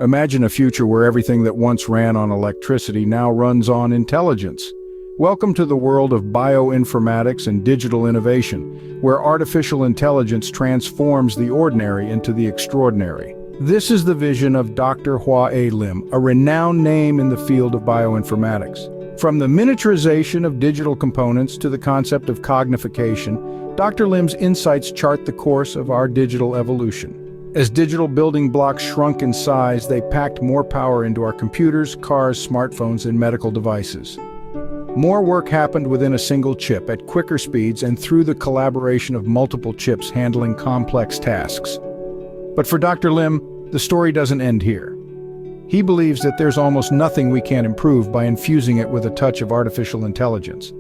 Imagine a future where everything that once ran on electricity now runs on intelligence. Welcome to the world of bioinformatics and digital innovation, where artificial intelligence transforms the ordinary into the extraordinary. This is the vision of Dr. Hwa A, a renowned name in the field of bioinformatics. From the miniaturization of digital components to the concept of cognification, Dr. Lim's insights chart the course of our digital evolution. As digital building blocks shrunk in size, they packed more power into our computers, cars, smartphones, and medical devices. More work happened within a single chip at quicker speeds and through the collaboration of multiple chips handling complex tasks. But for Dr. Lim, the story doesn't end here. He believes that there's almost nothing we can't improve by infusing it with a touch of artificial intelligence.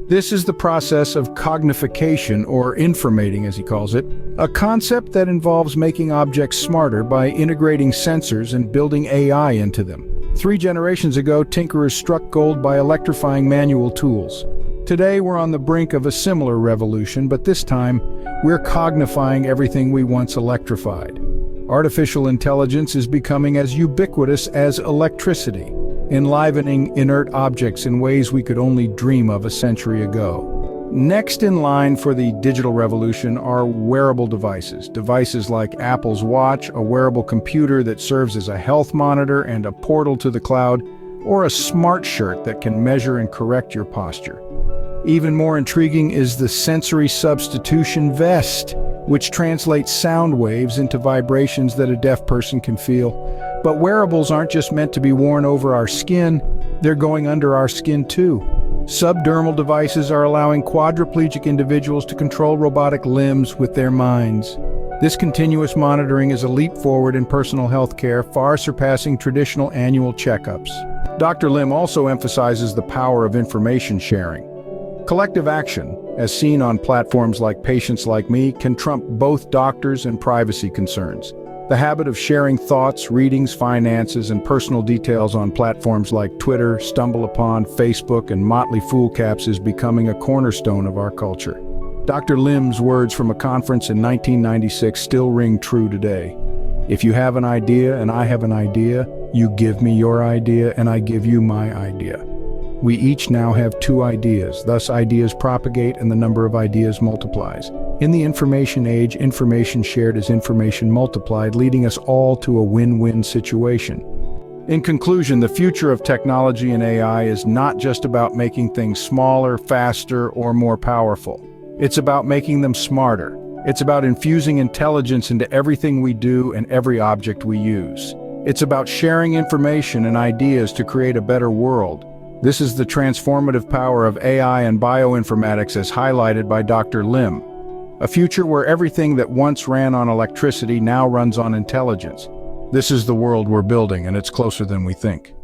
This is the process of cognification, or informating as he calls it, a concept that involves making objects smarter by integrating sensors and building AI into them. 3 generations ago, tinkerers struck gold by electrifying manual tools. Today, we're on the brink of a similar revolution, but this time, we're cognifying everything we once electrified. Artificial intelligence is becoming as ubiquitous as electricity, enlivening inert objects in ways we could only dream of a century ago. Next in line for the digital revolution are wearable devices. Devices like Apple's Watch, a wearable computer that serves as a health monitor and a portal to the cloud, or a smart shirt that can measure and correct your posture. Even more intriguing is the sensory substitution vest, which translates sound waves into vibrations that a deaf person can feel. But wearables aren't just meant to be worn over our skin, they're going under our skin too. Subdermal devices are allowing quadriplegic individuals to control robotic limbs with their minds. This continuous monitoring is a leap forward in personal health care, far surpassing traditional annual checkups. Dr. Lim also emphasizes the power of information sharing. Collective action, as seen on platforms like Patients Like Me, can trump both doctors and privacy concerns. The habit of sharing thoughts, readings, finances, and personal details on platforms like Twitter, StumbleUpon, Facebook, and Motley Fool Caps is becoming a cornerstone of our culture. Dr. Lim's words from a conference in 1996 still ring true today. If you have an idea and I have an idea, you give me your idea and I give you my idea. We each now have 2 ideas, thus ideas propagate and the number of ideas multiplies. In the information age, information shared is information multiplied, leading us all to a win-win situation. In conclusion, the future of technology and AI is not just about making things smaller, faster, or more powerful. It's about making them smarter. It's about infusing intelligence into everything we do and every object we use. It's about sharing information and ideas to create a better world. This is the transformative power of AI and bioinformatics as highlighted by Dr. Lim. A future where everything that once ran on electricity now runs on intelligence. This is the world we're building, and it's closer than we think.